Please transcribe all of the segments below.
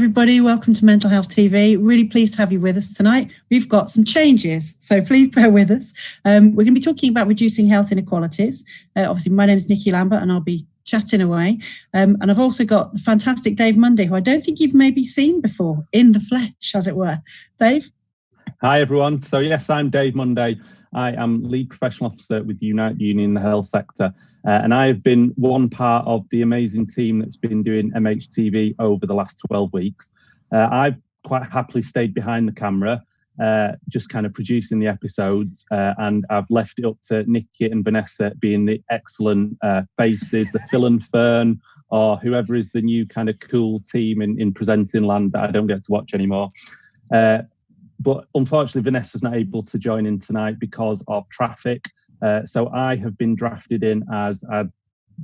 everybody. Welcome to Mental Health TV. Really pleased to have you with us tonight. We've got some changes, so please bear with us. We're going to be talking about reducing health inequalities. Obviously, my name is Nicky Lambert and I'll be chatting away. And I've also got the fantastic Dave Munday, who I don't think you've maybe seen before, in the flesh, as it were. Dave? Hi, everyone. So, yes, I'm Dave Munday. I am Lead Professional Officer with Unite Union in the health sector. And I have been one part of the amazing team that's been doing MHTV over the last 12 weeks. I've quite happily stayed behind the camera, just kind of producing the episodes. And I've left it up to Nicky and Vanessa being the excellent faces, the Phil and Fern, or whoever is the new kind of cool team in presenting land that I don't get to watch anymore. But unfortunately, Vanessa's not able to join in tonight because of traffic. So I have been drafted in as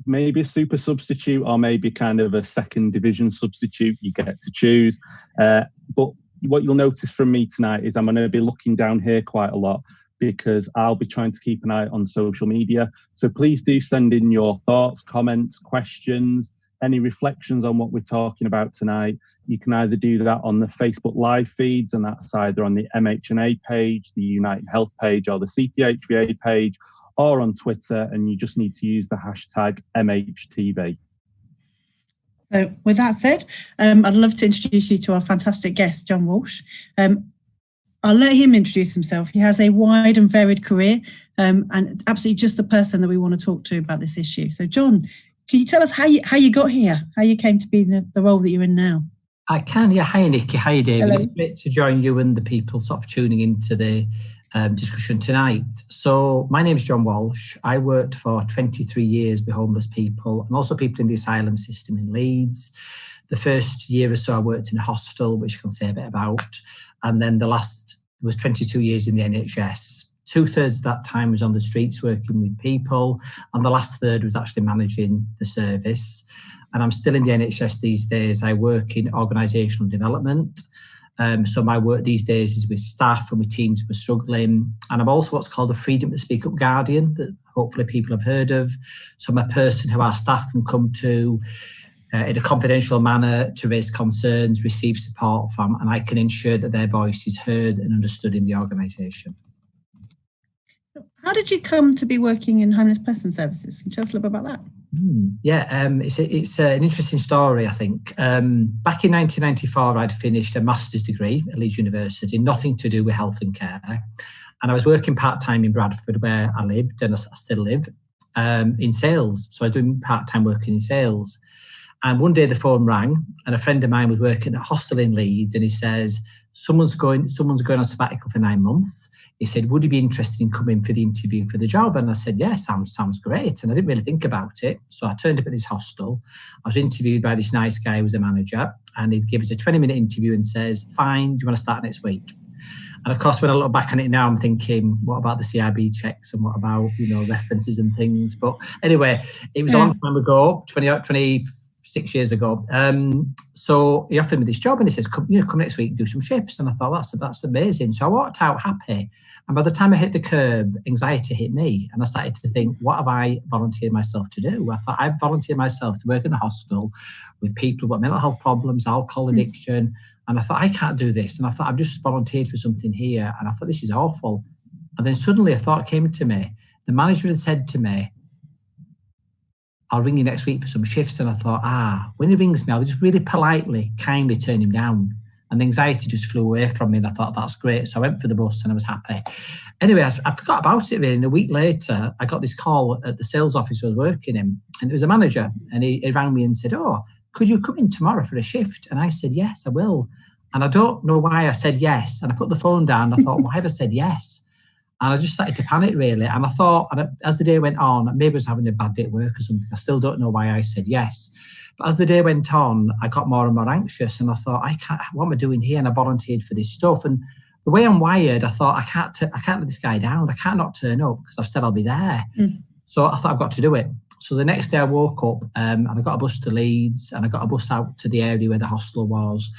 maybe a super substitute or maybe kind of a second division substitute. You get to choose. But what you'll notice from me tonight is I'm going to be looking down here quite a lot because I'll be trying to keep an eye on social media. So please do send in your thoughts, comments, questions, any reflections on what we're talking about tonight. You can either do that on the Facebook live feeds, and that's either on the MHNA page, the United Health page, or the CPHVA page, or on Twitter, and you just need to use the hashtag MHTV. So with that said, I'd love to introduce you to our fantastic guest, John Walsh. I'll let him introduce himself. He has a wide and varied career, and absolutely just the person that we want to talk to about this issue. So John, can you tell us how you got here, how you came to be in the role that you're in now? I can, yeah. Hi, Nicky. Hi, David. Hello. It's great to join you and the people sort of tuning into the discussion tonight. So my name's John Walsh. I worked for 23 years with homeless people and also people in the asylum system in Leeds. The first year or so I worked in a hostel, which I can say a bit about. And then the last was 22 years in the NHS. 2/3 of that time was on the streets working with people, and the last third was actually managing the service. And I'm still in the NHS these days. I work in organisational development. So my work these days is with staff and with teams who are struggling. And I'm also what's called a Freedom to Speak Up Guardian that hopefully people have heard of. So I'm a person who our staff can come to in a confidential manner to raise concerns, receive support from, and I can ensure that their voice is heard and understood in the organisation. How did you come to be working in homeless person services? Can you tell us a little bit about that? It's an interesting story, I think. Back in 1994, I'd finished a master's degree at Leeds University, nothing to do with health and care. And I was working part-time in Bradford, where I lived, and I still live, in sales. So I was doing part-time working in sales. And one day the phone rang, and a friend of mine was working at a hostel in Leeds, and he says, someone's going on sabbatical for 9 months. He said, would you be interested in coming for the interview for the job? And I said, yeah, sounds great. And I didn't really think about it. So I turned up at this hostel. I was interviewed by this nice guy who was a manager, and he gave us a 20-minute interview and says, fine, do you want to start next week? And of course, when I look back on it now, I'm thinking, what about the CIB checks and what about, references and things? But anyway, it was a long time ago, 26 years ago. So he offered me this job and he says, come next week and do some shifts. And I thought, that's amazing. So I walked out happy. And by the time I hit the curb, anxiety hit me. And I started to think, what have I volunteered myself to do? I thought, I've volunteered myself to work in a hostel with people with mental health problems, alcohol addiction. And I thought, I can't do this. And I thought, I've just volunteered for something here. And I thought, this is awful. And then suddenly a thought came to me. The manager had said to me, I'll ring you next week for some shifts. And I thought, when he rings me, I'll just really politely, kindly turn him down. And the anxiety just flew away from me. And I thought, that's great. So I went for the bus and I was happy. Anyway, I forgot about it really. And a week later, I got this call at the sales office I was working in. And it was a manager. And he rang me and said, could you come in tomorrow for a shift? And I said, yes, I will. And I don't know why I said yes. And I put the phone down. And I thought, why have I said yes? And I just started to panic, really. And I thought, as the day went on, maybe I was having a bad day at work or something. I still don't know why I said yes. But as the day went on, I got more and more anxious. And I thought, what am I doing here? And I volunteered for this stuff. And the way I'm wired, I thought, I can't let this guy down. I can't not turn up because I've said I'll be there. So I thought, I've got to do it. So the next day I woke up and I got a bus to Leeds and I got a bus out to the area where the hostel was.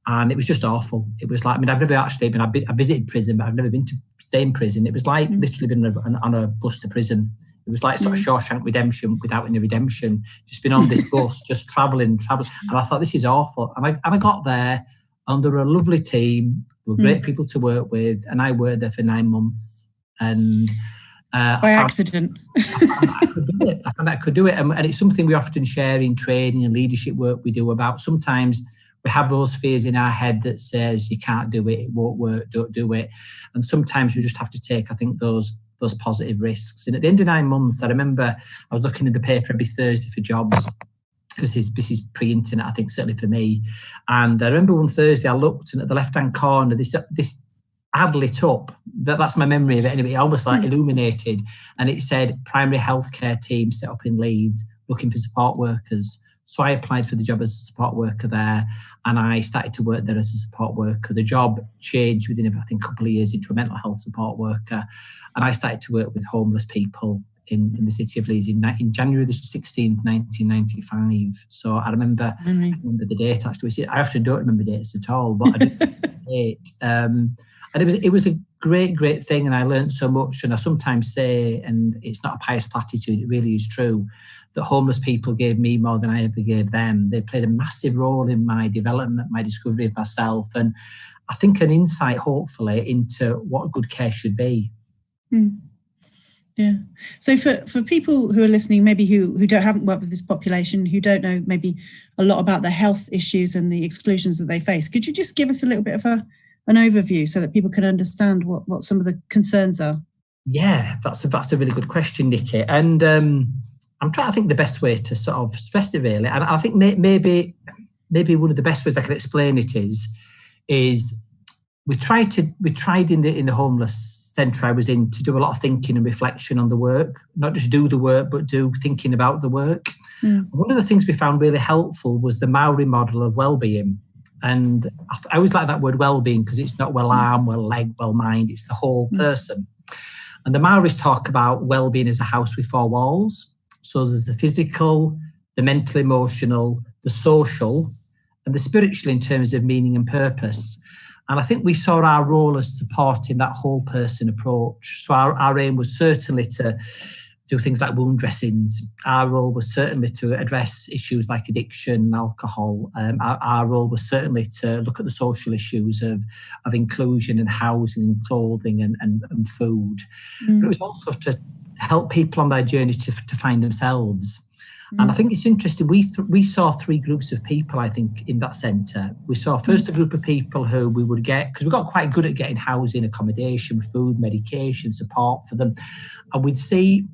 And it was just awful. It was like, I've never actually been, I visited prison, but I've never been to stay in prison. It was like literally been on a bus to prison. It was like sort of Shawshank Redemption without any redemption. Just been on this bus, just travelling. And I thought, this is awful. And I got there, and they were a lovely team. They were great people to work with. And I worked there for 9 months. And by accident. I found I could do it. And it's something we often share in training and leadership work we do about. Sometimes we have those fears in our head that says you can't do it, it won't work, don't do it. And sometimes we just have to take, I think, those positive risks. And at the end of 9 months, I remember I was looking in the paper every Thursday for jobs, because this is pre-internet, I think, certainly for me. And I remember one Thursday I looked, and at the left-hand corner, this ad lit up. That's my memory of it anyway. It almost like illuminated, and it said primary healthcare team set up in Leeds looking for support workers. So I applied for the job as a support worker there, and I started to work there as a support worker. The job changed within, I think, a couple of years into a mental health support worker, and I started to work with homeless people in the city of Leeds in January the 16th, 1995. So I remember the date, actually. I often don't remember dates at all, but I did the date. And it was a great thing, and I learned so much. And I sometimes say, and it's not a pious platitude, it really is true, that homeless people gave me more than I ever gave them. They played a massive role in my development, my discovery of myself, and I think an insight, hopefully, into what good care should be. Yeah. So for people who are listening, maybe who haven't worked with this population, who don't know maybe a lot about the health issues and the exclusions that they face, could you just give us a little bit of an overview so that people can understand what some of the concerns are? Yeah, that's a really good question, Nicky. And I'm trying to think the best way to sort of stress it, really. And I think maybe one of the best ways I can explain it is we tried in the homeless centre I was in to do a lot of thinking and reflection on the work, not just do the work, but do thinking about the work. One of the things we found really helpful was the Maori model of wellbeing. And I always like that word wellbeing, because it's not well arm, well leg, well mind, it's the whole person. And the Maoris talk about wellbeing as a house with 4 walls. So there's the physical, the mental, emotional, the social, and the spiritual in terms of meaning and purpose. And I think we saw our role as supporting that whole person approach. So our aim was certainly to do things like wound dressings. Our role was certainly to address issues like addiction and alcohol. Our role was certainly to look at the social issues of inclusion and housing and clothing and food. But it was also to help people on their journey to find themselves. And I think it's interesting, we saw 3 groups of people, I think, in that centre. We saw first a group of people who we would get, because we got quite good at getting housing, accommodation, food, medication, support for them. And we'd see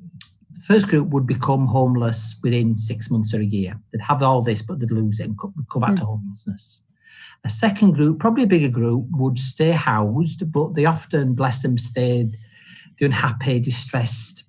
the first group would become homeless within 6 months or a year. They'd have all this, but they'd lose it and come back to homelessness. A second group, probably a bigger group, would stay housed, but they often, bless them, stayed the unhappy, distressed,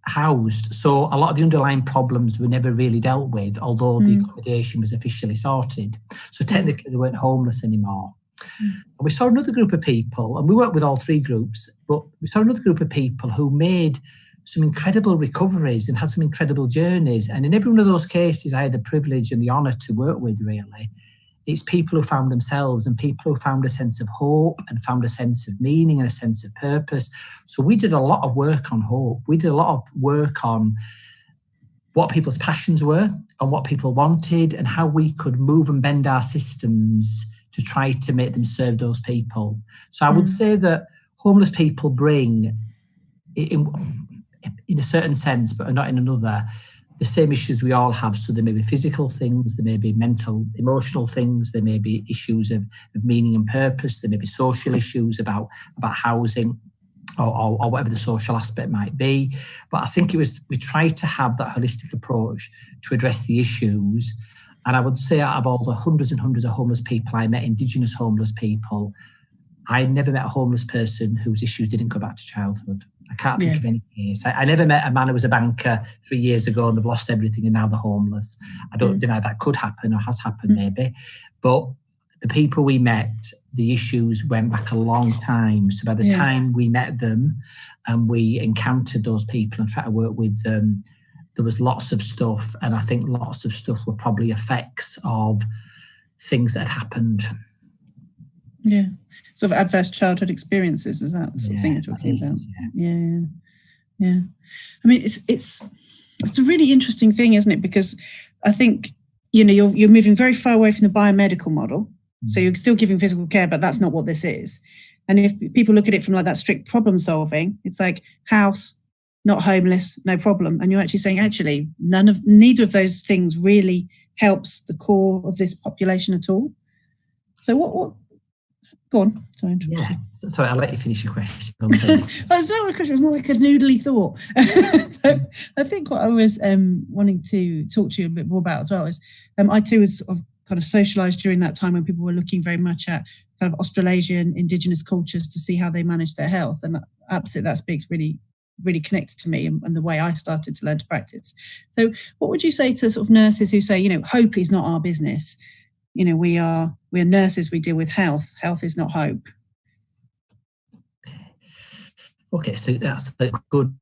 housed. So a lot of the underlying problems were never really dealt with, although the accommodation was officially sorted. So technically they weren't homeless anymore. And we saw another group of people, and we worked with all 3 groups, but we saw another group of people who made some incredible recoveries and had some incredible journeys. And in every one of those cases, I had the privilege and the honour to work with, really. It's people who found themselves and people who found a sense of hope and found a sense of meaning and a sense of purpose. So we did a lot of work on hope. We did a lot of work on what people's passions were and what people wanted and how we could move and bend our systems to try to make them serve those people. So I would say that homeless people bring, in a certain sense, but not in another, the same issues we all have. So there may be physical things, there may be mental, emotional things, there may be issues of meaning and purpose, there may be social issues about housing or whatever the social aspect might be. But I think we tried to have that holistic approach to address the issues. And I would say out of all the hundreds and hundreds of homeless people I met, Indigenous homeless people, I never met a homeless person whose issues didn't go back to childhood. I can't think of any case. I never met a man who was a banker 3 years ago and they've lost everything and now they're homeless. I don't deny that could happen or has happened maybe. But the people we met, the issues went back a long time. So by the time we met them and we encountered those people and tried to work with them, there was lots of stuff. And I think lots of stuff were probably effects of things that had happened. Yeah. Sort of adverse childhood experiences, is that the sort of thing you're talking about? Yeah. Yeah. I mean, it's a really interesting thing, isn't it? Because I think, you're moving very far away from the biomedical model. So you're still giving physical care, but that's not what this is. And if people look at it from like that strict problem solving, it's like house, not homeless, no problem. And you're actually saying, actually, neither of those things really helps the core of this population at all. So what go on. Sorry, sorry, I'll let you finish your question. It's not a question, it was more like a noodly thought. So I think what I was wanting to talk to you a bit more about as well is I too was sort of kind of socialised during that time when people were looking very much at kind of Australasian indigenous cultures to see how they manage their health. And absolutely that speaks really, really connects to me and the way I started to learn to practice. So what would you say to sort of nurses who say, hope is not our business? We're nurses, we deal with health. Health is not hope. Okay, so that's a good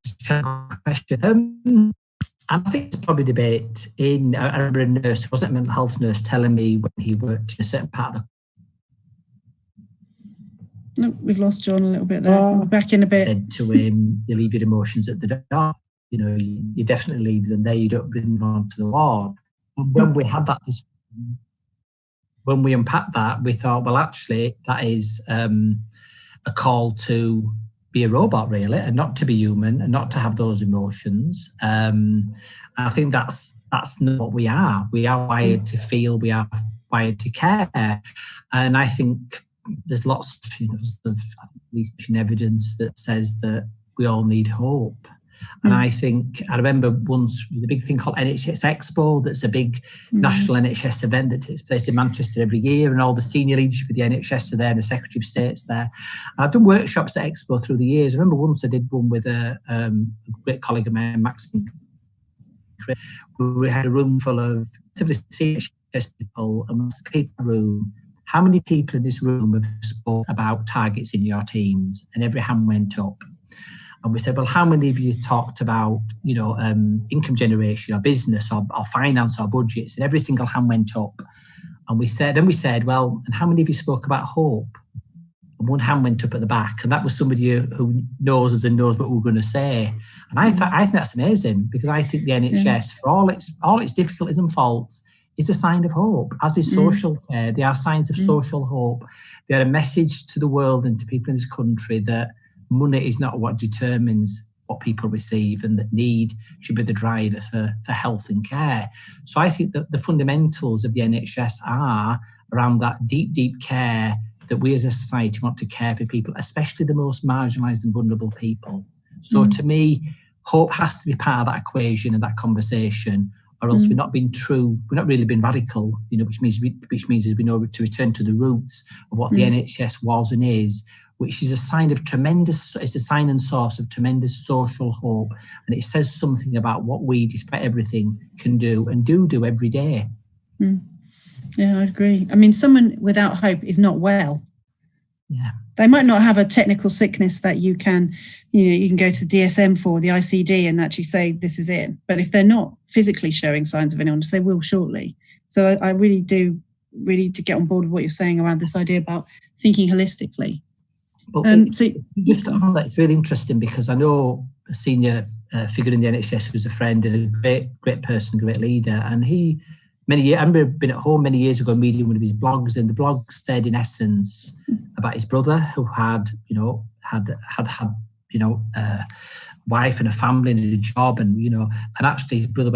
question. I think it's probably debate I remember a nurse, wasn't a mental health nurse, telling me when he worked in a certain part of the... No, we've lost John a little bit there. We're back in a bit. Said to him, you leave your emotions at the door. You definitely leave them there. You don't bring them onto the ward. And when we had that discussion, when we unpacked that, we thought, well, actually, that is a call to be a robot, really, and not to be human and not to have those emotions. And I think that's not what we are. We are wired to feel. We are wired to care. And I think there's lots of research and evidence that says that we all need hope. And I remember once there's a big thing called NHS Expo. That's a big national NHS event that takes place in Manchester every year, and all the senior leadership of the NHS are there, and the Secretary of State's there. And I've done workshops at Expo through the years. I remember once I did one with a great colleague of mine, Maxine. We had a room full of senior NHS people, and once the people room, how many people in this room have spoken about targets in your teams? And every hand went up. And we said, well, how many of you talked about, income generation or business or finance or budgets? And every single hand went up. And we said, well, and how many of you spoke about hope? And one hand went up at the back. And that was somebody who knows us and knows what we're going to say. And I think that's amazing, because I think the NHS, for all its difficulties and faults, is a sign of hope, as is social care. They are signs of social hope. They are a message to the world and to people in this country that money is not what determines what people receive, and that need should be the driver for health and care. So I think that the fundamentals of the NHS are around that deep, deep care that we as a society want to care for people, especially the most marginalised and vulnerable people. So to me, hope has to be part of that equation and that conversation, or else we're not being true, we're not really being radical, which means as we know, to return to the roots of what the NHS was and is, which is a sign and source of tremendous social hope. And it says something about what we, despite everything, can do and do every day. Yeah, I agree. I mean, someone without hope is not well. Yeah. They might not have a technical sickness that you can go to the DSM for, the ICD, and actually say this is it. But if they're not physically showing signs of an illness, they will shortly. So I really do to get on board with what you're saying around this idea about thinking holistically. But just on that, it's really interesting, because I know a senior figure in the NHS who was a friend and a great person, great leader, and I remember being at home many years ago reading one of his blogs, and the blog said in essence about his brother who had a wife and a family and a job, and actually his brother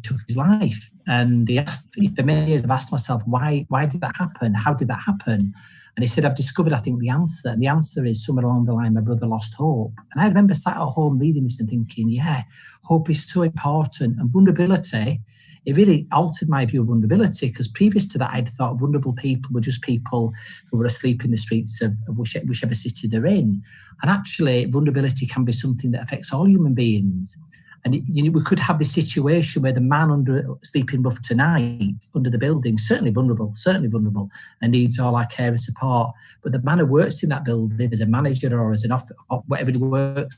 took his life. And he asked, for many years I've asked myself, why did that happen? How did that happen? And he said, I've discovered, I think, the answer. And the answer is somewhere along the line, my brother lost hope. And I remember sat at home reading this and thinking, hope is so important. And vulnerability, it really altered my view of vulnerability, because previous to that, I'd thought vulnerable people were just people who were asleep in the streets of whichever city they're in. And actually, vulnerability can be something that affects all human beings. And we could have this situation where the man sleeping rough tonight under the building, certainly vulnerable, and needs all our care and support. But the man who works in that building as a manager or as an officer, or whatever he works,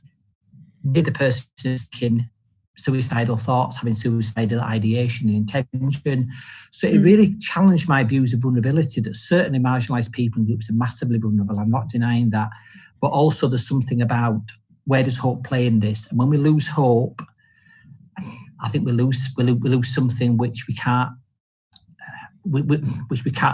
the person is thinking suicidal thoughts, having suicidal ideation and intention. So it really challenged my views of vulnerability, that certainly marginalised people and groups are massively vulnerable. I'm not denying that. But also there's something about where does hope play in this? And when we lose hope, I think we lose something which we can't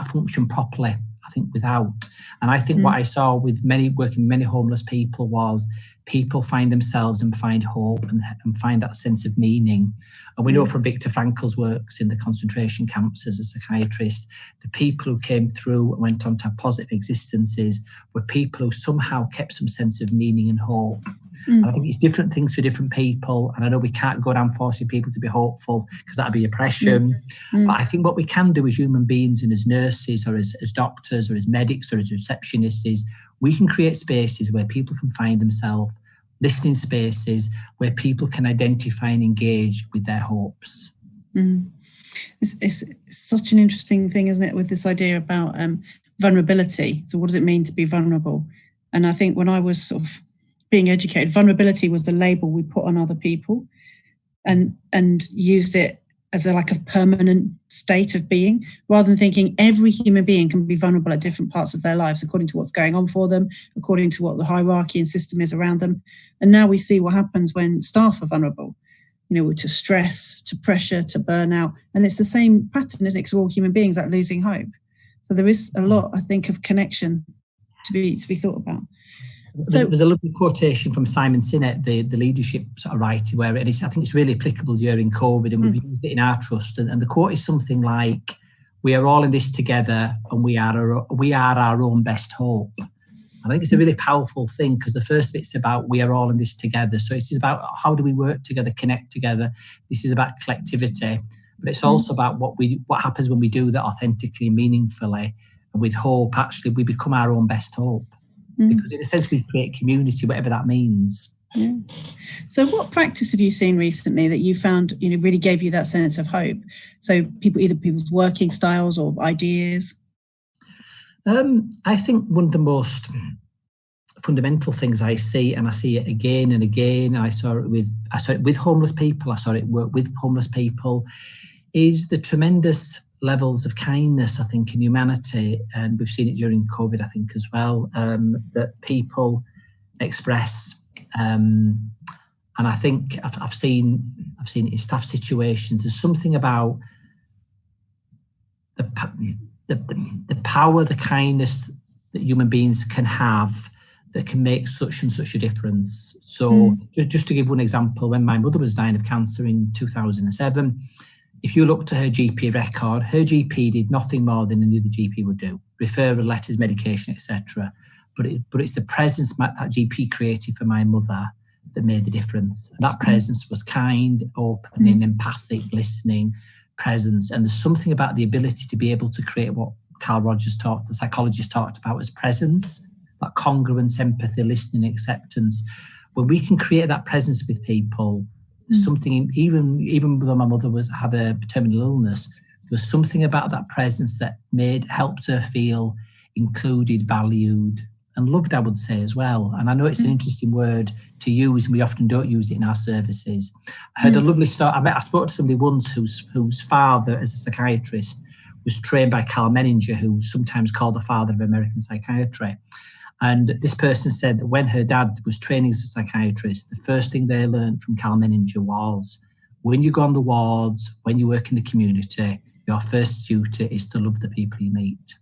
function properly, I think, without. And I think what I saw with working with many homeless people was people find themselves and find hope and find that sense of meaning. And we know from Viktor Frankl's works in the concentration camps as a psychiatrist, the people who came through and went on to have positive existences were people who somehow kept some sense of meaning and hope. And I think it's different things for different people. And I know we can't go around forcing people to be hopeful because that'd be oppression. But I think what we can do as human beings and as nurses or as doctors or as medics or as receptionists is we can create spaces where people can find themselves, listening spaces where people can identify and engage with their hopes. It's such an interesting thing, isn't it, with this idea about vulnerability. So what does it mean to be vulnerable? And I think when I was sort of being educated, vulnerability was the label we put on other people and used it as a permanent state of being, rather than thinking every human being can be vulnerable at different parts of their lives according to what's going on for them, according to what the hierarchy and system is around them. And now we see what happens when staff are vulnerable, to stress, to pressure, to burnout. And it's the same pattern, isn't it? Because we're all human beings, like losing hope. So there is a lot, I think, of connection to be thought about. There's a lovely quotation from Simon Sinek, the leadership sort of writer, where I think it's really applicable during COVID, and we've used it in our trust. And the quote is something like, "We are all in this together, and we are our own best hope." I think it's a really powerful thing, because the first bit's about we are all in this together. So it's about how do we work together, connect together. This is about collectivity, but it's also about what happens when we do that authentically, meaningfully, and with hope. Actually, we become our own best hope. Because in a sense we create community, whatever that means. Yeah. So what practice have you seen recently that you found really gave you that sense of hope? So people's working styles or ideas? I think one of the most fundamental things I see, and I see it again and again, I saw it with homeless people, I saw it work with homeless people, is the tremendous levels of kindness, I think, in humanity, and we've seen it during COVID, I think, as well, that people express. And I think I've seen it in staff situations. There's something about the power, the kindness that human beings can have that can make such and such a difference. So just to give one example, when my mother was dying of cancer in 2007, if you looked at her GP record, her GP did nothing more than any other GP would do. Referral letters, medication, etc. But it's the presence that GP created for my mother that made the difference. And that presence was kind, open, empathic, listening, presence. And there's something about the ability to be able to create what Carl Rogers the psychologist talked about as presence, that congruence, empathy, listening, acceptance. When we can create that presence with people, something, even though my mother had a terminal illness, there was something about that presence that helped her feel included, valued, and loved, I would say, as well. And I know it's an interesting word to use, and we often don't use it in our services. I heard a lovely story. I spoke to somebody once whose father, as a psychiatrist, was trained by Carl Menninger, who's sometimes called the father of American psychiatry. And this person said that when her dad was training as a psychiatrist, the first thing they learned from Carl Menninger was, when you go on the wards, when you work in the community, your first duty is to love the people you meet.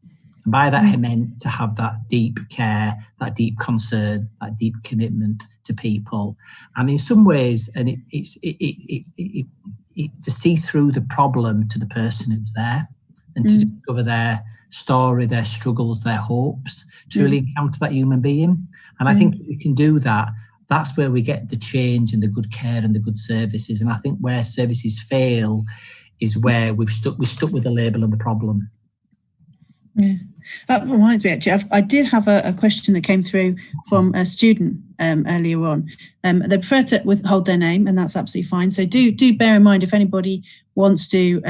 And by that, he meant to have that deep care, that deep concern, that deep commitment to people. And in some ways, and it's to see through the problem to the person who's there, and to discover their story, their struggles, their hopes, to really encounter that human being. And I think if we can do that, that's where we get the change and the good care and the good services. And I think where services fail is where we've stuck with the label and the problem. Yeah, that reminds me, actually, I did have a question that came through from a student earlier on. They prefer to withhold their name, and that's absolutely fine. So do bear in mind if anybody wants to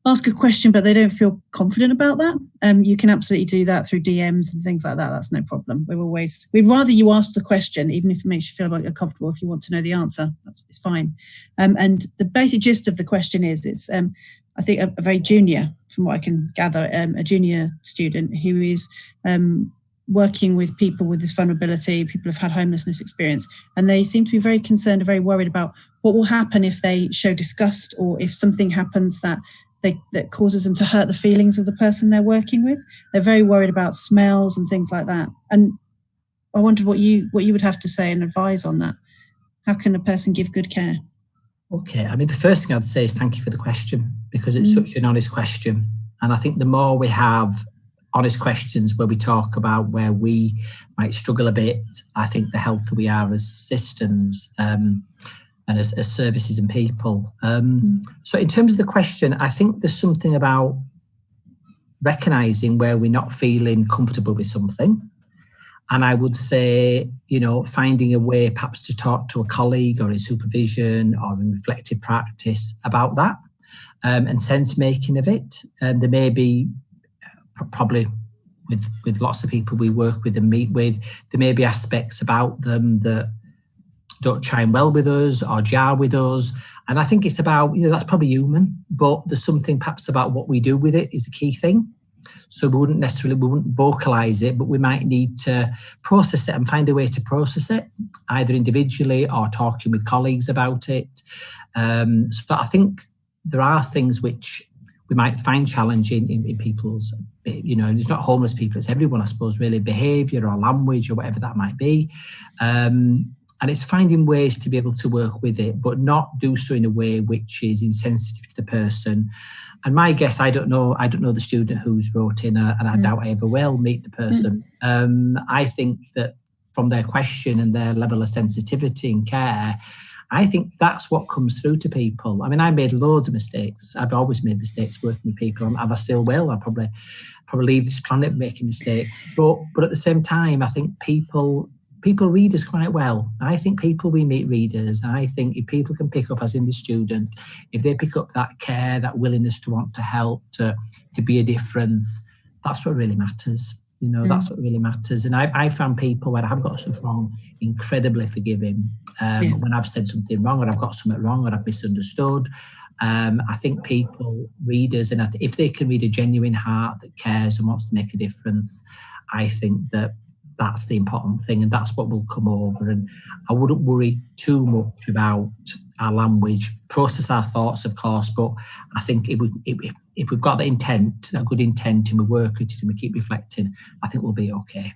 ask a question, but they don't feel confident about that. You can absolutely do that through DMs and things like that. That's no problem. We'd rather you ask the question, even if it makes you feel like you're comfortable. If you want to know the answer, it's fine. And the basic gist of the question is, it's I think a very junior, from what I can gather, a junior student who is working with people with this vulnerability, people who've had homelessness experience, and they seem to be very concerned and very worried about what will happen if they show disgust, or if something happens that causes them to hurt the feelings of the person they're working with. They're very worried about smells and things like that. And I wondered what you would have to say and advise on that. How can a person give good care? Okay, I mean, the first thing I'd say is thank you for the question, because it's such an honest question. And I think the more we have honest questions where we talk about where we might struggle a bit, I think the healthier we are as systems and as services and people. So in terms of the question, I think there's something about recognising where we're not feeling comfortable with something. And I would say, finding a way perhaps to talk to a colleague or in supervision or in reflective practice about that, and sense making of it. There may be, probably with lots of people we work with and meet with, there may be aspects about them that don't chime well with us or jar with us. And I think it's about, that's probably human, but there's something perhaps about what we do with it is the key thing. So we wouldn't vocalise it, but we might need to process it and find a way to process it, either individually or talking with colleagues about it. So I think there are things which we might find challenging in people's, and it's not homeless people, it's everyone, I suppose, really, behaviour or language or whatever that might be. And it's finding ways to be able to work with it, but not do so in a way which is insensitive to the person. And my guess, I don't know the student who's wrote in, and I doubt I ever will meet the person. I think that from their question and their level of sensitivity and care, I think that's what comes through to people. I mean, I made loads of mistakes. I've always made mistakes working with people, and I still will. I'll probably leave this planet making mistakes. But at the same time, I think people read us quite well. I think we meet readers. I think if people can pick up, as in the student, if they pick up that care, that willingness to want to help, to be a difference, that's what really matters. That's what really matters. And I found people where I have got stuff wrong incredibly forgiving. When I've said something wrong, or I've got something wrong, or I've misunderstood. I think people, readers, and if they can read a genuine heart that cares and wants to make a difference, I think that's the important thing, and that's what will come over. And I wouldn't worry too much about our language, process our thoughts, of course, but I think if we've got the intent, that good intent, and we work at it and we keep reflecting, I think we'll be okay.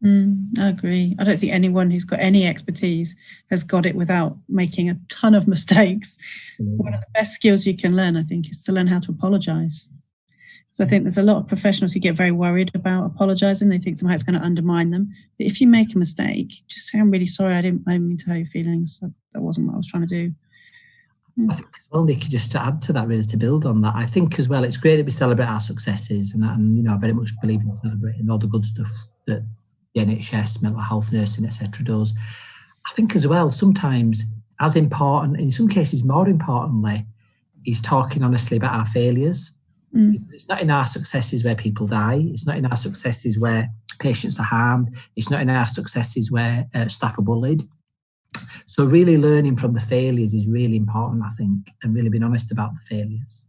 I agree. I don't think anyone who's got any expertise has got it without making a ton of mistakes. One of the best skills you can learn, I think, is to learn how to apologise. So I think there's a lot of professionals who get very worried about apologising. They think somehow it's going to undermine them. But if you make a mistake, just say, I'm really sorry. I didn't mean to hurt your feelings. That wasn't what I was trying to do. I think as well, Nicky, just to add to that, really, to build on that, I think as well, it's great that we celebrate our successes, and I very much believe in celebrating all the good stuff that the NHS, mental health, nursing, etc. does. I think as well, sometimes as important, in some cases more importantly, is talking honestly about our failures. It's not in our successes where people die. It's not in our successes where patients are harmed. It's not in our successes where staff are bullied. So really learning from the failures is really important, I think, and really being honest about the failures.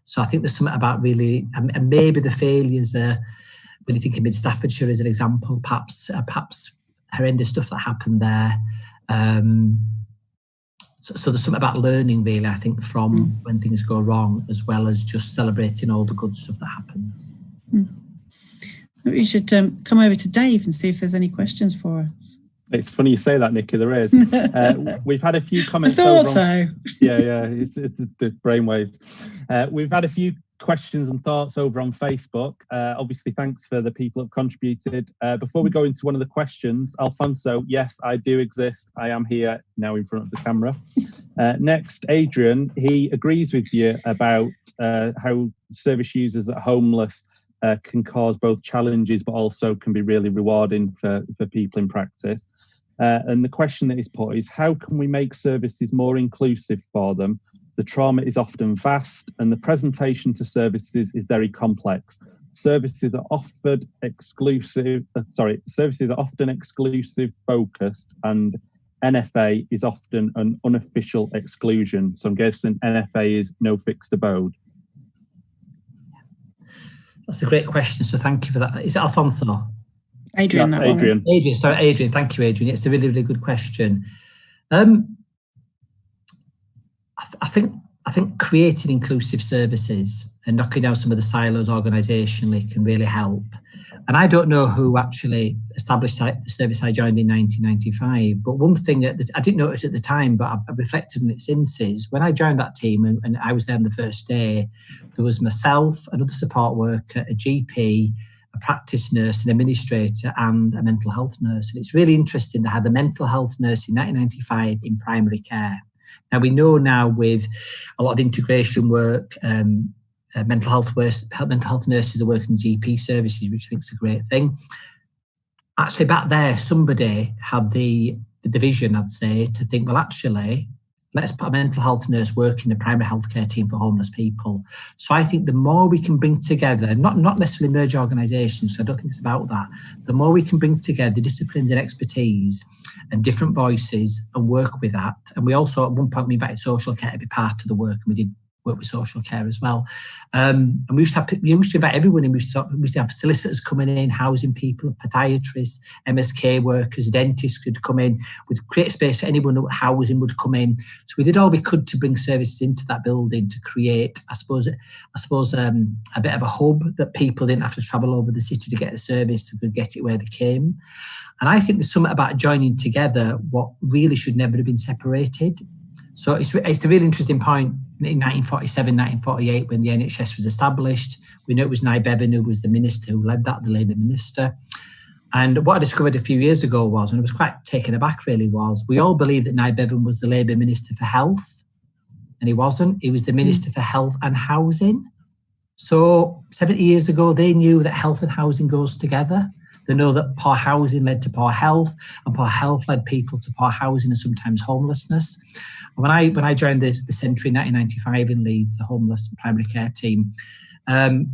So I think there's something about really, and maybe the failures are, when you think of Mid-Staffordshire as an example, perhaps horrendous stuff that happened there. So there's something about learning, really, I think, from when things go wrong, as well as just celebrating all the good stuff that happens. We should come over to Dave and see if there's any questions for us. It's funny you say that, Nicky. There is. We've had a few comments. I thought so. Yeah. It's the brainwaves. We've had a few questions and thoughts over on Facebook. Obviously, thanks for the people who've contributed. Before we go into one of the questions, Alfonso, yes, I do exist. I am here now in front of the camera. Next, Adrian, he agrees with you about how service users that are homeless can cause both challenges, but also can be really rewarding for people in practice. And the question that is put is, how can we make services more inclusive for them? The trauma is often vast and the presentation to services is very complex. Services are often exclusive focused, and NFA is often an unofficial exclusion. So I'm guessing NFA is no fixed abode. That's a great question. So thank you for that. Is it Alfonso? Adrian. That's Adrian. Adrian, sorry, Adrian. Thank you, Adrian. It's a really, really good question. I think creating inclusive services and knocking down some of the silos organisationally can really help. And I don't know who actually established the service I joined in 1995, but one thing that I didn't notice at the time, but I've reflected on it since, is when I joined that team and I was there on the first day, there was myself, another support worker, a GP, a practice nurse, an administrator, and a mental health nurse. And it's really interesting to have a mental health nurse in 1995 in primary care. Now, we know now with a lot of integration work, mental health nurses are working in GP services, which I think is a great thing. Actually, back there, somebody had the vision, I'd say, to think, well, actually, let's put a mental health nurse working in a primary healthcare team for homeless people. So I think the more we can bring together, not necessarily merge organisations, so I don't think it's about that, the more we can bring together disciplines and expertise and different voices and work with that. And we also, at one point, we invited social care to be part of the work, and we did work with social care as well. And we used to invite everyone in. We used to have solicitors coming in, housing people, podiatrists, MSK workers, dentists could come in. We'd create space for anyone who housing would come in. So we did all we could to bring services into that building to create, I suppose, a bit of a hub that people didn't have to travel over the city to get a service, they could get it where they came. And I think there's something about joining together what really should never have been separated. So it's a really interesting point. In 1947, 1948, when the NHS was established, we know it was Nye Bevan who was the minister who led that, the Labour minister. And what I discovered a few years ago was, and I was quite taken aback really, was we all believed that Nye Bevan was the Labour minister for health, and he wasn't. He was the minister for health and housing. So 70 years ago, they knew that health and housing goes together. They know that poor housing led to poor health, and poor health led people to poor housing and sometimes homelessness. When I joined the centre in 1995 in Leeds, the homeless primary care team, there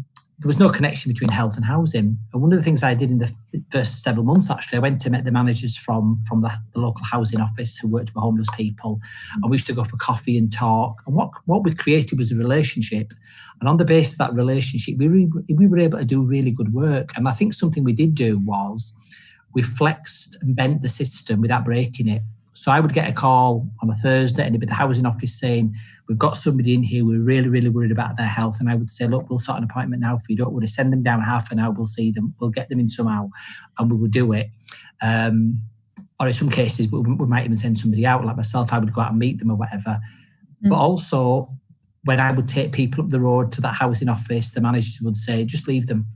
was no connection between health and housing. And one of the things I did in the first several months, actually, I went to meet the managers from the local housing office who worked with homeless people. And we used to go for coffee and talk. And what we created was a relationship. And on the basis of that relationship, we were able to do really good work. And I think something we did do was we flexed and bent the system without breaking it. So I would get a call on a Thursday and it'd be the housing office saying, we've got somebody in here, we're really, really worried about their health. And I would say, look, we'll sort an appointment now for you. Don't worry, send them down half an hour, we'll see them, we'll get them in somehow, and we will do it. Or in some cases, we might even send somebody out, like myself, I would go out and meet them or whatever. But also, when I would take people up the road to that housing office, the managers would say, just leave them.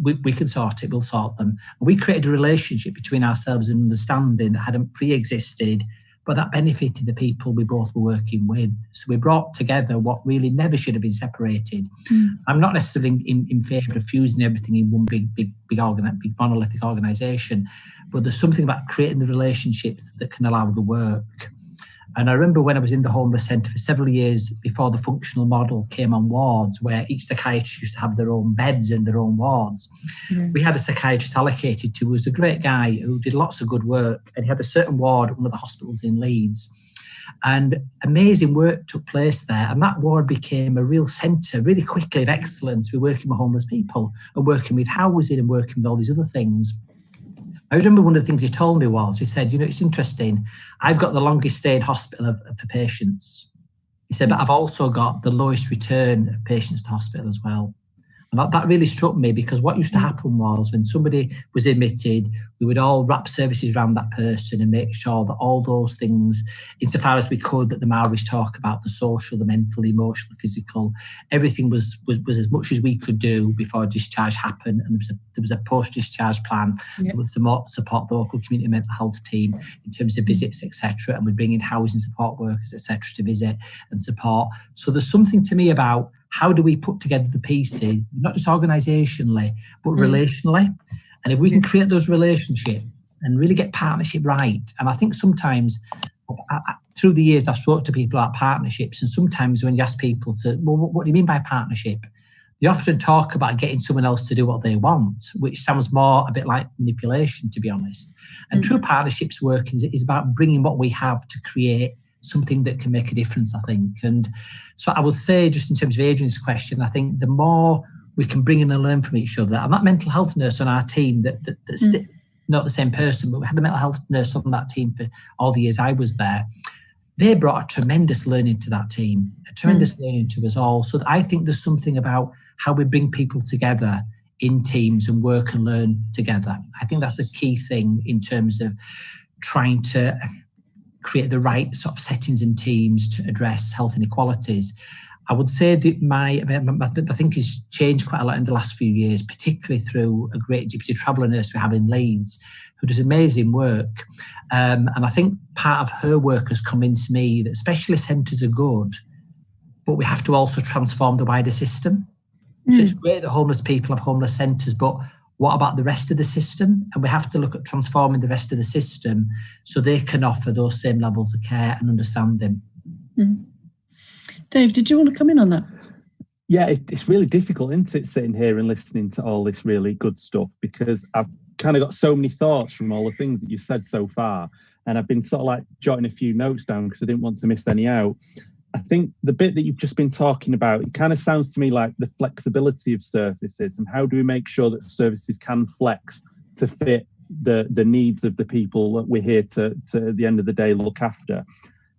We can sort it, we'll sort them. And we created a relationship between ourselves and understanding that hadn't pre-existed, but that benefited the people we both were working with. So we brought together what really never should have been separated. I'm not necessarily in favour of fusing everything in one big monolithic organisation, but there's something about creating the relationships that can allow the work. And I remember when I was in the homeless centre for several years before the functional model came on wards, where each psychiatrist used to have their own beds and their own wards. We had a psychiatrist allocated to, who was a great guy who did lots of good work, and he had a certain ward at one of the hospitals in Leeds. And amazing work took place there. And that ward became a real centre really quickly of excellence. We're working with homeless people and working with housing and working with all these other things. I remember one of the things he told me was, he said, it's interesting, I've got the longest stay in hospital for patients. He said, but I've also got the lowest return of patients to hospital as well. And that really struck me, because what used to happen was when somebody was admitted, we would all wrap services around that person and make sure that all those things, insofar as we could, that the Maoris talk about, the social, the mental, the emotional, the physical, everything was as much as we could do before discharge happened. And there was a post-discharge plan that would support the local community mental health team in terms of visits, etc. And we'd bring in housing support workers, etc. to visit and support. So there's something to me about how do we put together the pieces, not just organisationally, but relationally. And if we can create those relationships and really get partnership right, and I think sometimes through the years I've spoken to people about partnerships, and sometimes when you ask people to, well, what do you mean by partnership? They often talk about getting someone else to do what they want, which sounds more a bit like manipulation, to be honest. And true partnerships work is about bringing what we have to create something that can make a difference, I think. And so I would say, just in terms of Adrian's question, I think the more we can bring in and learn from each other. And that mental health nurse on our team, that's not the same person, but we had a mental health nurse on that team for all the years I was there. They brought a tremendous learning to that team, a tremendous learning to us all. So I think there's something about how we bring people together in teams and work and learn together. I think that's a key thing in terms of trying to create the right sort of settings and teams to address health inequalities. I would say that I think has changed quite a lot in the last few years, particularly through a great Gypsy and Traveller nurse we have in Leeds, who does amazing work. And I think part of her work has convinced me that specialist centres are good, but we have to also transform the wider system. So it's great that homeless people have homeless centres, but what about the rest of the system? And we have to look at transforming the rest of the system so they can offer those same levels of care and understanding. Dave, did you want to come in on that? Yeah, it's really difficult, isn't it, sitting here and listening to all this really good stuff, because I've kind of got so many thoughts from all the things that you said so far. And I've been sort of like jotting a few notes down because I didn't want to miss any out. I think the bit that you've just been talking about, it kind of sounds to me like the flexibility of services, and how do we make sure that services can flex to fit the needs of the people that we're here to at the end of the day look after.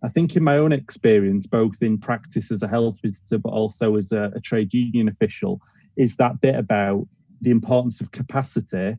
I think in my own experience, both in practice as a health visitor, but also as a trade union official, is that bit about the importance of capacity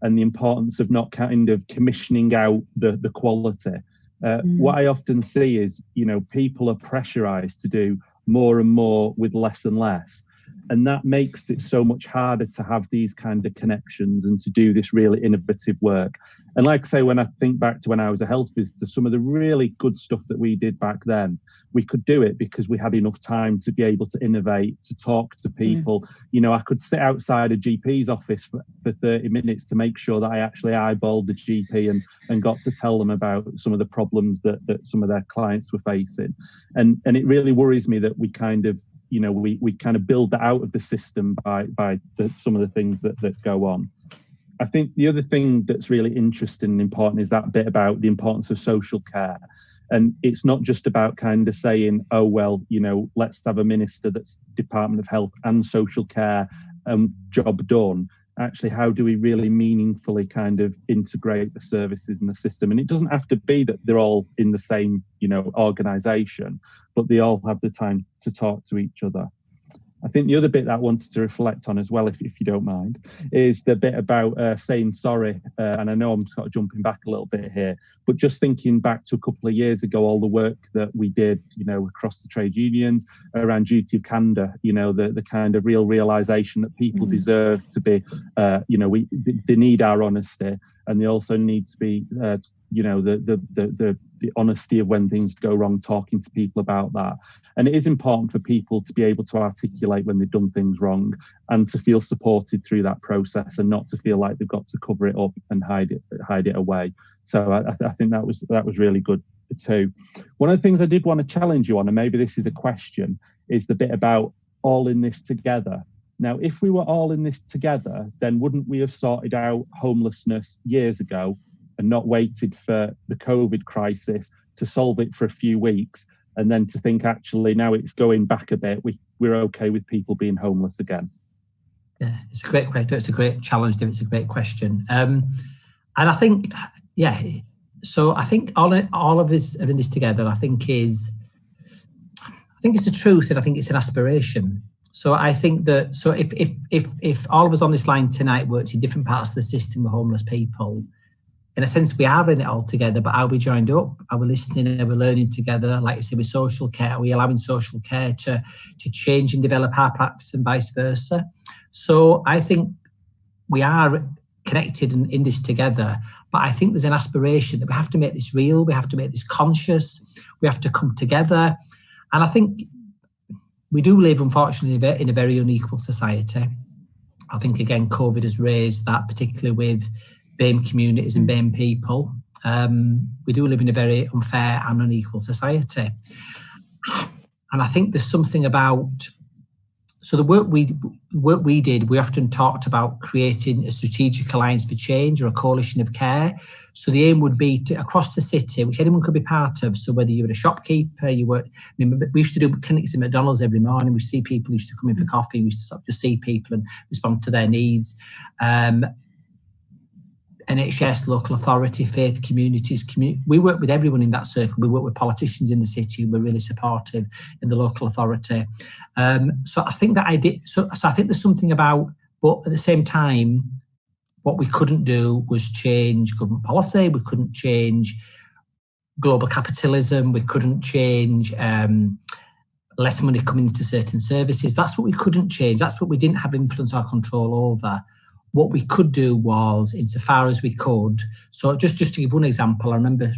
and the importance of not kind of commissioning out the quality. What I often see is, people are pressurized to do more and more with less and less. And that makes it so much harder to have these kind of connections and to do this really innovative work. And like I say, when I think back to when I was a health visitor, some of the really good stuff that we did back then, we could do it because we had enough time to be able to innovate, to talk to people. I could sit outside a GP's office for 30 minutes to make sure that I actually eyeballed the GP and got to tell them about some of the problems that some of their clients were facing. And it really worries me that we kind of we kind of build that out of the system by some of the things that go on. I think the other thing that's really interesting and important is that bit about the importance of social care. And it's not just about kind of saying, oh, well, let's have a minister that's Department of Health and Social Care, job done. Actually, how do we really meaningfully kind of integrate the services in the system? And it doesn't have to be that they're all in the same, organisation, but they all have the time to talk to each other. I think the other bit that I wanted to reflect on as well, if you don't mind, is the bit about saying sorry. And I know I'm sort of jumping back a little bit here, but just thinking back to a couple of years ago, all the work that we did, across the trade unions around duty of candour, the kind of realisation that people deserve to be, they need our honesty, and they also need to be, the honesty of when things go wrong, talking to people about that. And it is important for people to be able to articulate when they've done things wrong and to feel supported through that process and not to feel like they've got to cover it up and hide it away. So I think that was really good too. One of the things I did want to challenge you on, and maybe this is a question, is the bit about all in this together. Now, if we were all in this together, then wouldn't we have sorted out homelessness years ago and not waited for the COVID crisis to solve it for a few weeks and then to think, actually, now it's going back a bit, we're okay with people being homeless again? Yeah, it's a great question. It's a great challenge. It's a great question. And I think, so I think all of us are in this together, I think it's the truth, and I think it's an aspiration. So I think that, so if all of us on this line tonight worked in different parts of the system with homeless people, in a sense, we are in it all together, but are we joined up? Are we listening? Are we learning together? Like I said, with social care, are we allowing social care to change and develop our practice and vice versa? So I think we are connected in this together, but I think there's an aspiration that we have to make this real. We have to make this conscious. We have to come together. And I think we do live, unfortunately, in a very unequal society. I think, again, COVID has raised that, particularly with BAME communities and BAME people. We do live in a very unfair and unequal society. And I think there's something about So the work we did, we often talked about creating a strategic alliance for change or a coalition of care. So the aim would be to, across the city, which anyone could be part of. So whether you were a shopkeeper, we used to do clinics in McDonald's every morning. We see people who used to come in for coffee. We used to sort of just see people and respond to their needs. NHS, local authority, faith communities. We work with everyone in that circle. We work with politicians in the city. We're really supportive in the local authority. So I think that idea. So I think there's something about, but at the same time, what we couldn't do was change government policy. We couldn't change global capitalism. We couldn't change less money coming into certain services. That's what we couldn't change. That's what we didn't have influence or control over. What we could do was, insofar as we could, so just to give one example, I remember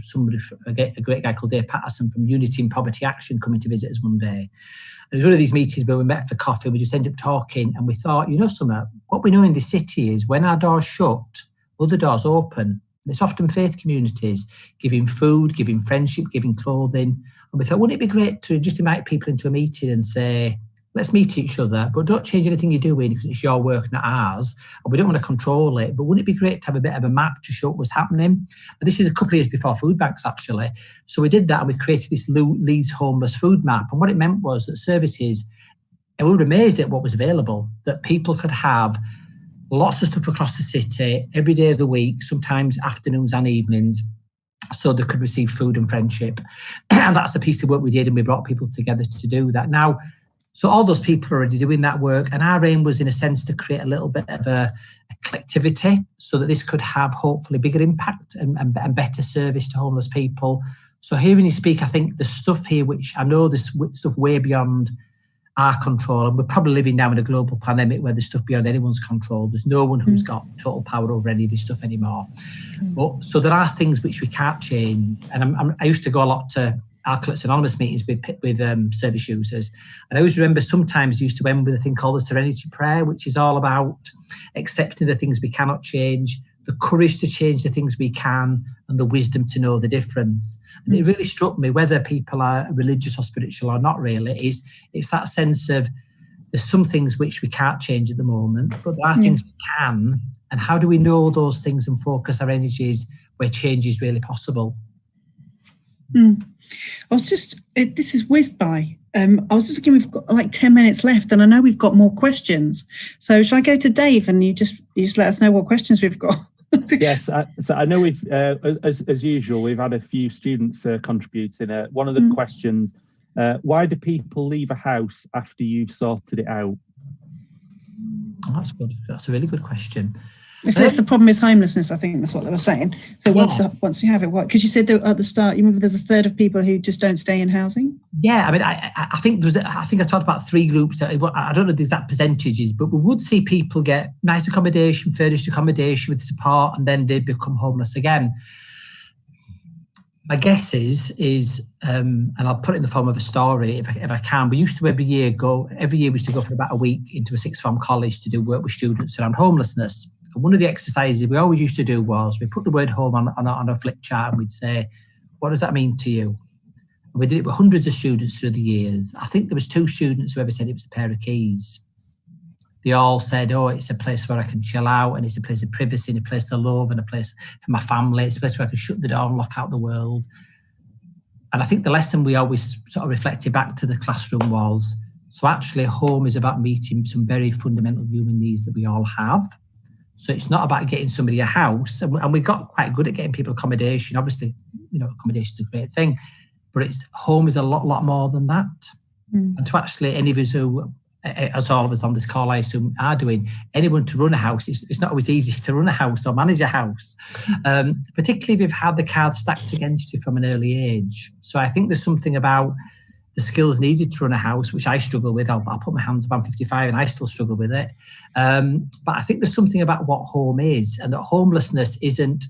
a great guy called Dave Patterson from Unity and Poverty Action coming to visit us one day. It was one of these meetings where we met for coffee, we just ended up talking, and we thought, something, what we know in this city is when our doors shut, other doors open. And it's often faith communities, giving food, giving friendship, giving clothing. And we thought, wouldn't it be great to just invite people into a meeting and say, let's meet each other, but don't change anything you're doing because it's your work, not ours. And we don't want to control it, but wouldn't it be great to have a bit of a map to show what was happening? And this is a couple of years before food banks, actually. So we did that and we created this Leeds homeless food map. And what it meant was that services, and we were amazed at what was available, that people could have lots of stuff across the city every day of the week, sometimes afternoons and evenings, so they could receive food and friendship. And that's a piece of work we did, and we brought people together to do that. Now, so all those people are already doing that work, and our aim was, in a sense, to create a little bit of a collectivity so that this could have hopefully bigger impact and better service to homeless people. So hearing you speak, I think there's stuff here which I know there's stuff way beyond our control, and we're probably living now in a global pandemic where there's stuff beyond anyone's control. There's no one who's got total power over any of this stuff anymore. But so there are things which we can't change, and I used to go a lot to Alcoholics Anonymous meetings with service users. And I always remember sometimes used to end with a thing called the Serenity Prayer, which is all about accepting the things we cannot change, the courage to change the things we can, and the wisdom to know the difference. And it really struck me, whether people are religious or spiritual or not really, it's that sense of there's some things which we can't change at the moment, but there are things we can. And how do we know those things and focus our energies where change is really possible? This is whizzed by. I was just thinking we've got like 10 minutes left, and I know we've got more questions. So shall I go to Dave and you just let us know what questions we've got? Yes, so I know we've, as usual, we've had a few students contributing. One of the questions, why do people leave a house after you've sorted it out? Oh, that's good. That's a really good question. If the problem is homelessness, I think that's what they were saying. So once you have it, what? Because you said that at the start, you remember there's a third of people who just don't stay in housing. Yeah, I mean, I think I talked about three groups. I don't know the exact percentages, but we would see people get nice accommodation, furnished accommodation with support, and then they become homeless again. My guess is, and I'll put it in the form of a story if I can. We used to every year we used to go for about a week into a sixth form college to do work with students around homelessness. And one of the exercises we always used to do was we put the word home on a flip chart and we'd say, what does that mean to you? And we did it with hundreds of students through the years. I think there was 2 students who ever said it was a pair of keys. They all said, oh, it's a place where I can chill out, and it's a place of privacy and a place of love and a place for my family. It's a place where I can shut the door and lock out the world. And I think the lesson we always sort of reflected back to the classroom was, so actually home is about meeting some very fundamental human needs that we all have. So it's not about getting somebody a house. And we got quite good at getting people accommodation. Obviously, accommodation is a great thing, but home is a lot more than that. And to actually, any of us who, as all of us on this call, I assume, are doing, anyone to run a house, it's not always easy to run a house or manage a house, particularly if you've had the cards stacked against you from an early age. So I think there's something about the skills needed to run a house, which I struggle with. I'll put my hands up, I'm 55 and I still struggle with it. But I think there's something about what home is, and that homelessness isn't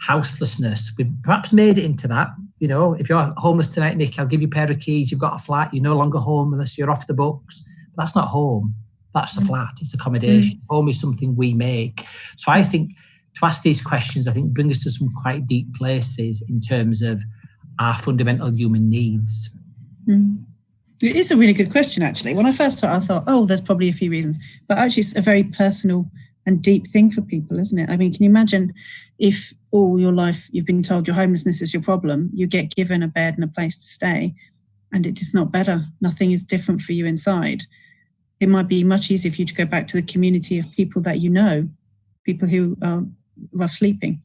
houselessness. We've perhaps made it into that. If you're homeless tonight, Nick, I'll give you a pair of keys, you've got a flat, you're no longer homeless, you're off the books. But that's not home. That's the flat, it's accommodation. Home is something we make. So I think to ask these questions, I think bring us to some quite deep places in terms of our fundamental human needs. It is a really good question, actually. When I first started, I thought, oh, there's probably a few reasons. But actually, it's a very personal and deep thing for people, isn't it? I mean, can you imagine if all your life you've been told your homelessness is your problem, you get given a bed and a place to stay, and it is not better. Nothing is different for you inside. It might be much easier for you to go back to the community of people that you know, people who are rough sleeping.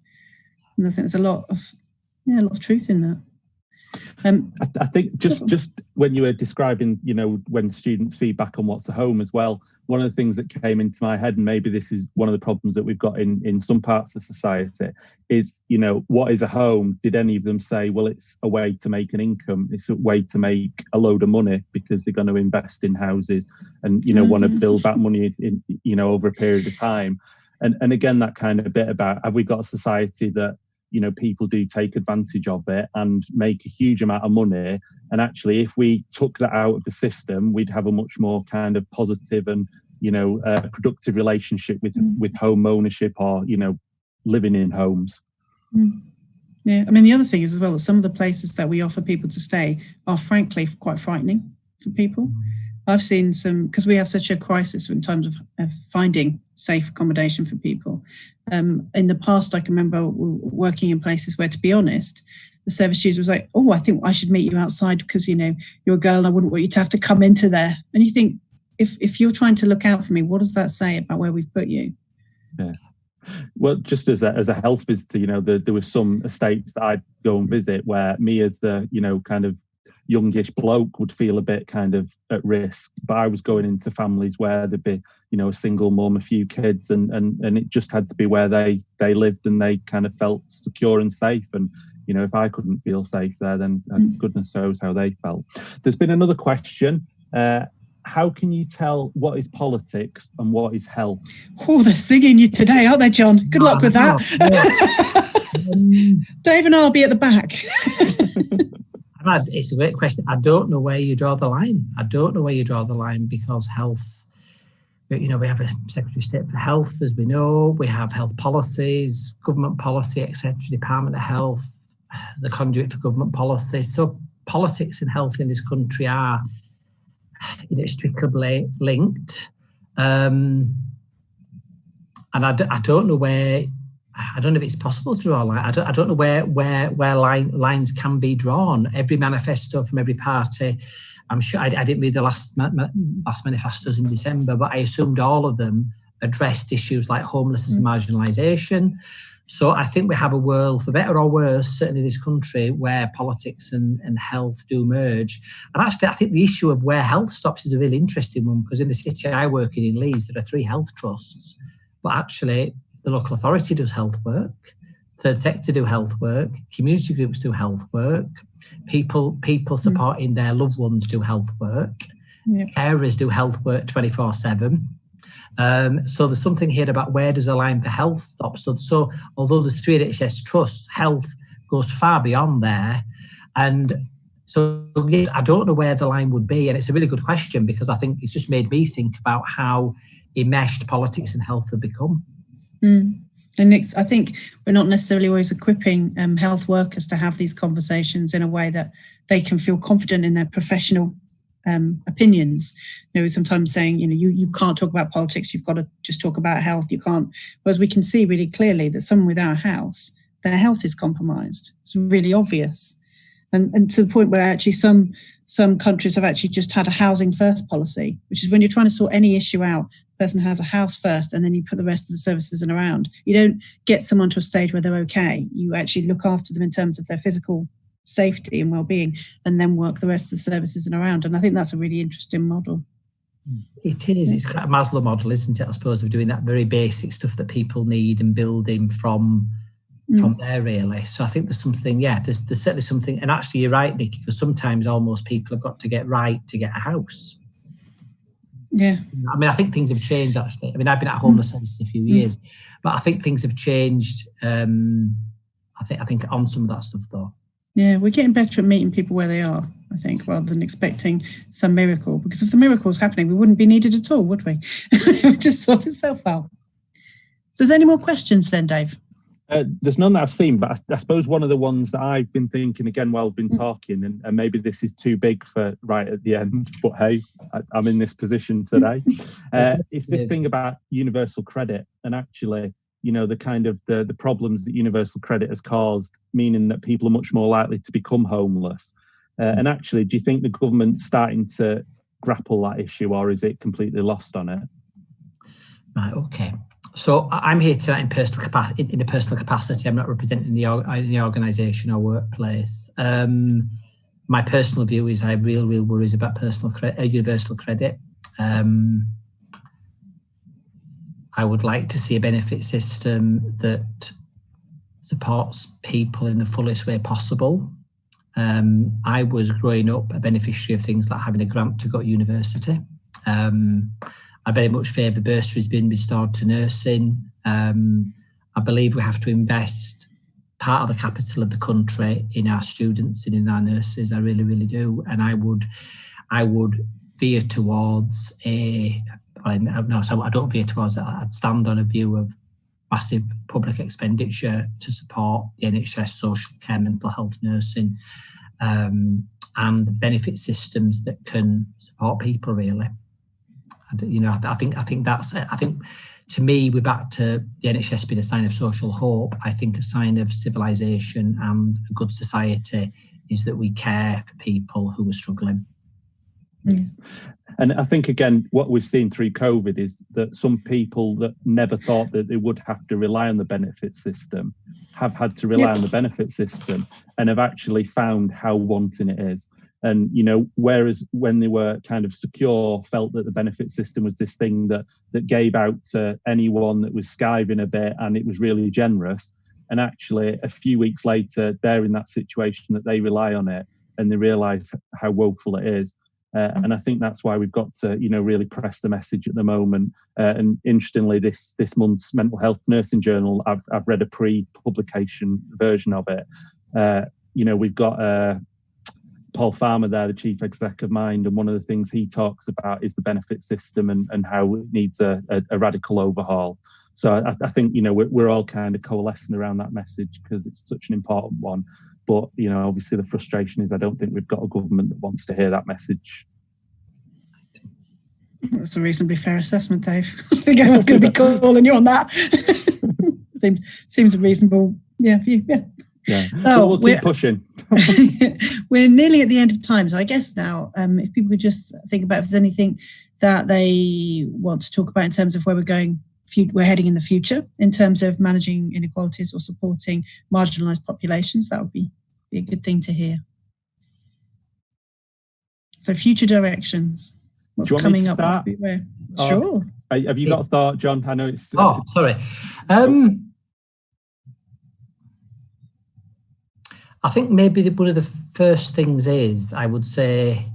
And I think there's a lot of truth in that. I think just when you were describing, when students feedback on what's a home as well, one of the things that came into my head, and maybe this is one of the problems that we've got in some parts of society, is, what is a home? Did any of them say, well, it's a way to make an income, it's a way to make a load of money because they're going to invest in houses and, want to build that money in, over a period of time? And again, that kind of bit about, have we got a society that, people do take advantage of it and make a huge amount of money? And actually, if we took that out of the system, we'd have a much more kind of positive and, productive relationship with home ownership or, living in homes. Yeah, I mean, the other thing is as well, that some of the places that we offer people to stay are frankly quite frightening for people. I've seen some, because we have such a crisis in terms of finding safe accommodation for people. In the past, I can remember working in places where, to be honest, the service user was like, oh, I think I should meet you outside because, you're a girl and I wouldn't want you to have to come into there. And you think, if you're trying to look out for me, what does that say about where we've put you? Yeah. Well, just as a health visitor, there were some estates that I'd go and visit where me as the, kind of youngish bloke would feel a bit kind of at risk, but I was going into families where there'd be, a single mum, a few kids, and it just had to be where they lived and they kind of felt secure and safe. And, if I couldn't feel safe there, then goodness knows how they felt. There's been another question. How can you tell what is politics and what is health? Oh, they're singing you today, aren't they, John? Good luck with that. Dave and I'll be at the back. It's a great question. I don't know where you draw the line. Because health, we have a Secretary of State for Health, as we know. We have health policies, government policy, etc. Department of Health, the conduit for government policy. So politics and health in this country are inextricably linked. And I don't know where. I don't know if it's possible to draw a line. I don't know where lines can be drawn. Every manifesto from every party, I'm sure I didn't read the last manifestos in December, but I assumed all of them addressed issues like homelessness and marginalisation. So I think we have a world, for better or worse, certainly in this country, where politics and health do merge. And actually, I think the issue of where health stops is a really interesting one, because in the city I work in Leeds, there are 3 health trusts, but actually the local authority does health work, third sector do health work, community groups do health work, people supporting their loved ones do health work, carers do health work 24/7. So there's something here about where does the line for health stop. So although there's 3 NHS trusts, health goes far beyond there. And so I don't know where the line would be. And it's a really good question, because I think it's just made me think about how enmeshed politics and health have become. And I think we're not necessarily always equipping health workers to have these conversations in a way that they can feel confident in their professional opinions. Sometimes saying, you can't talk about politics, you've got to just talk about health. You can't. Whereas we can see really clearly that someone without a house, their health is compromised. It's really obvious. And to the point where actually some countries have actually just had a housing first policy, which is when you're trying to sort any issue out, the person has a house first and then you put the rest of the services in around. You don't get someone to a stage where they're okay. You actually look after them in terms of their physical safety and well-being, and then work the rest of the services in around. And I think that's a really interesting model. It is. It's kind of a Maslow model, isn't it? I suppose, of doing that very basic stuff that people need and building from there, really. So I think there's something, there's certainly something. And actually, you're right, Nicky, because sometimes almost people have got to get right to get a house. Yeah. I mean, I think things have changed, actually. I mean, I've been at homeless services a few years, but I think things have changed. I think on some of that stuff, though. Yeah, we're getting better at meeting people where they are, I think, rather than expecting some miracle. Because if the miracle was happening, we wouldn't be needed at all, would we? It would just sort itself out. So is there any more questions then, Dave? There's none that I've seen, but I suppose one of the ones that I've been thinking again while I've been talking, and maybe this is too big for right at the end, but hey, I'm in this position today. It's this thing about universal credit, and actually, you know, the kind of the problems that universal credit has caused, meaning that people are much more likely to become homeless. And actually, do you think the government's starting to grapple that issue, or is it completely lost on it? Right, okay. So I'm here tonight in a personal capacity. I'm not representing the organisation or workplace. My personal view is I have real worries about universal credit. I would like to see a benefit system that supports people in the fullest way possible. I was growing up a beneficiary of things like having a grant to go to university. I very much favour bursaries being restored to nursing. I believe we have to invest part of the capital of the country in our students and in our nurses. I really do. And I would veer towards I don't veer towards it. I'd stand on a view of massive public expenditure to support the NHS, social care, mental health, nursing, and benefit systems that can support people really. You know, I think to me, we're back to the NHS being a sign of social hope. I think a sign of civilization and a good society is that we care for people who are struggling. Yeah. And I think, again, what we've seen through COVID is that some people that never thought that they would have to rely on the benefit system have had to rely on the benefit system and have actually found how wanting it is. And, you know, whereas when they were kind of secure, felt that the benefit system was this thing that gave out to anyone that was skiving a bit and it was really generous. And actually, a few weeks later, they're in that situation that they rely on it and they realise how woeful it is. And I think that's why we've got to, you know, really press the message at the moment. And interestingly, this month's Mental Health Nursing Journal, I've read a pre-publication version of it. You know, we've got Paul Farmer there, the chief exec of Mind, and one of the things he talks about is the benefit system and how it needs a radical overhaul. So I think, you know, we're all kind of coalescing around that message because it's such an important one. But, you know, obviously the frustration is I don't think we've got a government that wants to hear that message. That's a reasonably fair assessment, Dave. I think I was going to be calling you on that. Seems a reasonable view. Yeah, so we'll keep pushing. We're nearly at the end of time, so I guess now, if people could just think about if there's anything that they want to talk about in terms of where we're heading in the future, in terms of managing inequalities or supporting marginalised populations, that would be a good thing to hear. So, future directions. What's coming up? Sure. Have you got a thought, John? I know it's. Sorry. I think maybe one of the first things I would say,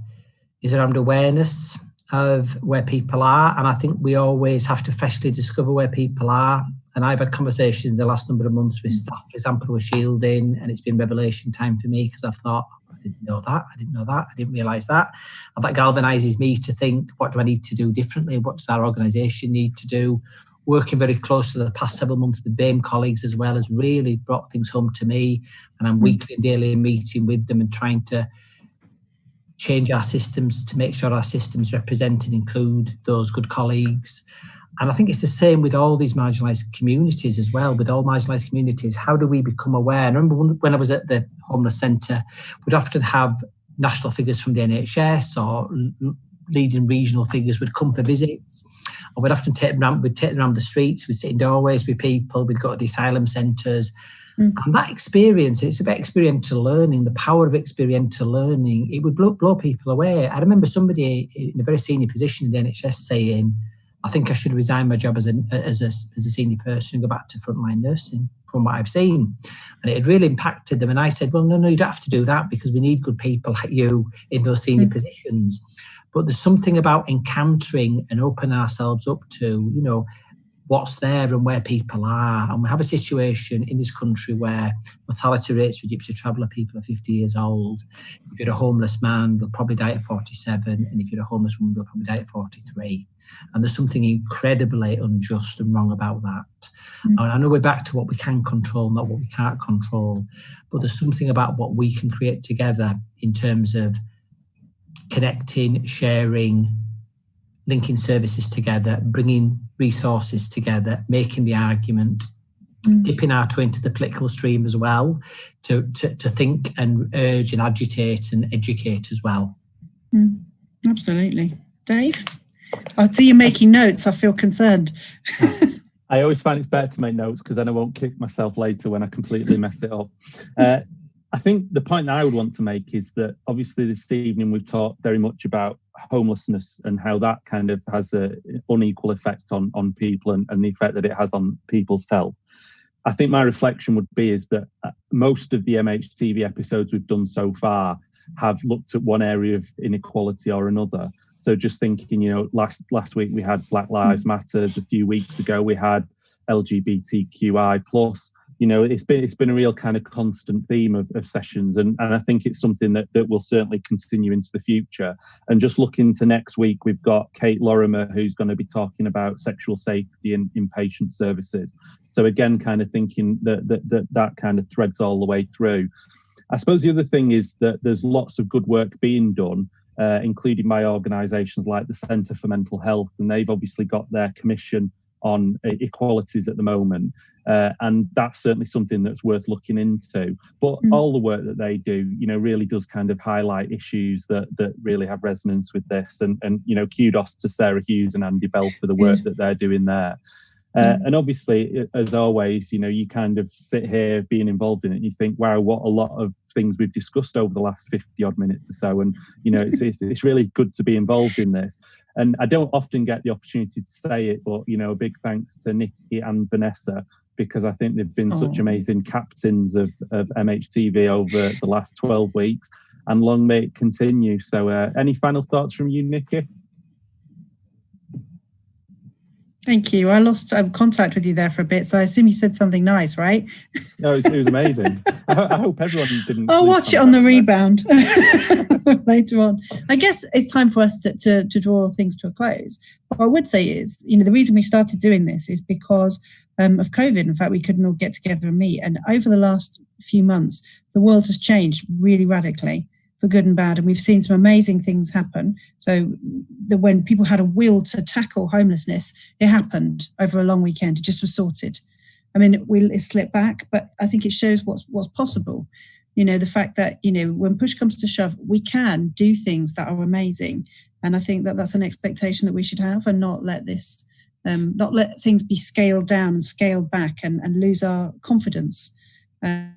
is around awareness of where people are. And I think we always have to freshly discover where people are. And I've had conversations in the last number of months with staff, for example, who are shielding, and it's been revelation time for me because I've thought, I didn't know that, I didn't realise that. And that galvanises me to think, what do I need to do differently? What does our organisation need to do? Working very closely the past several months with BAME colleagues as well has really brought things home to me. And I'm weekly and daily meeting with them and trying to change our systems to make sure our systems represent and include those good colleagues. And I think it's the same with all these marginalised communities as well. With all marginalised communities, how do we become aware? I remember when I was at the homeless centre, we'd often have national figures from the NHS or leading regional figures would come for visits. And we'd often take them around the streets, we'd sit in doorways with people, we'd go to the asylum centres. And that experience, it's about experiential learning, the power of experiential learning, it would blow people away. I remember somebody in a very senior position in the NHS saying, I think I should resign my job as a senior person and go back to frontline nursing from what I've seen. And it had really impacted them. And I said, well, no, you don't have to do that because we need good people like you in those senior positions. But there's something about encountering and opening ourselves up to, you know, what's there and where people are. And we have a situation in this country where mortality rates for Gypsy Traveller people are 50 years old. If you're a homeless man, they'll probably die at 47. And if you're a homeless woman, they'll probably die at 43. And there's something incredibly unjust and wrong about that. And I know we're back to what we can control, not what we can't control, but there's something about what we can create together in terms of connecting, sharing, linking services together, bringing resources together, making the argument, dipping our toe into the political stream as well, to think and urge and agitate and educate as well. Absolutely. Dave? I see you making notes. I feel concerned. I always find it's better to make notes because then I won't kick myself later when I completely mess it up. I think the point that I would want to make is that obviously this evening we've talked very much about homelessness and how that kind of has an unequal effect on people and the effect that it has on people's health. I think my reflection would be is that most of the MHTV episodes we've done so far have looked at one area of inequality or another. So just thinking, you know, last week we had Black Lives Matter. A few weeks ago we had LGBTQI plus. You know, it's been a real kind of constant theme of sessions, and I think it's something that will certainly continue into the future. And just looking to next week, we've got Kate Lorimer, who's going to be talking about sexual safety in inpatient services. So again, kind of thinking that kind of threads all the way through. I suppose the other thing is that there's lots of good work being done, including by organisations like the Centre for Mental Health, and they've obviously got their commission on equalities at the moment, and that's certainly something that's worth looking into. But all the work that they do, you know, really does kind of highlight issues that really have resonance with this, and you know, kudos to Sarah Hughes and Andy Bell for the work that they're doing there. And obviously, as always, you know, you kind of sit here being involved in it and you think, wow, what a lot of things we've discussed over the last 50 odd minutes or so. And, you know, it's really good to be involved in this. And I don't often get the opportunity to say it, but, you know, a big thanks to Nicky and Vanessa, because I think they've been such amazing captains of MHTV over the last 12 weeks, and long may it continue. So any final thoughts from you, Nicky? Thank you. I lost contact with you there for a bit, so I assume you said something nice, right? No, it was amazing. I hope everyone didn't. I'll watch it on the rebound later on. I guess it's time for us to draw things to a close. What I would say is, you know, the reason we started doing this is because of COVID. In fact, we couldn't all get together and meet. And over the last few months, the world has changed really radically, for good and bad, and we've seen some amazing things happen. So when people had a will to tackle homelessness, it happened over a long weekend. It just was sorted. I mean, it slipped back, but I think it shows what's possible. You know, the fact that, you know, when push comes to shove, we can do things that are amazing, and I think that that's an expectation that we should have, and not let this, not let things be scaled down and scaled back, and lose our confidence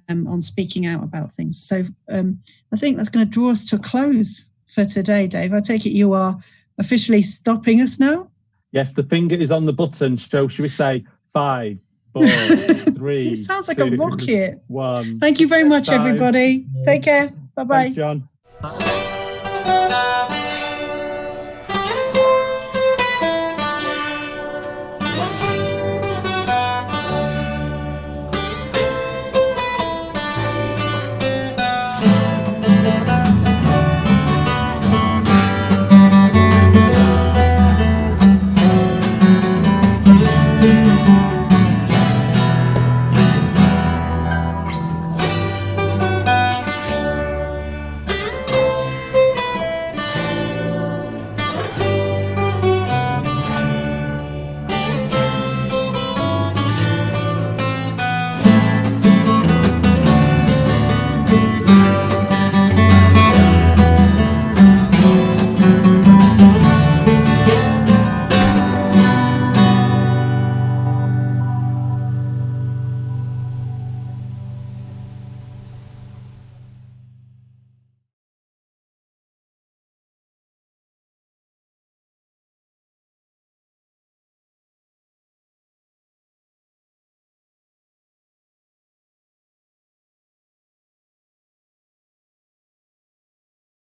on speaking out about things. So I think that's going to draw us to a close for today, Dave. I take it you are officially stopping us now? Yes, the finger is on the button. So should we say 5, 4, 3, It sounds like 2, a rocket. 1. Thank you very much, everybody. Take care. Bye-bye. Thanks, John.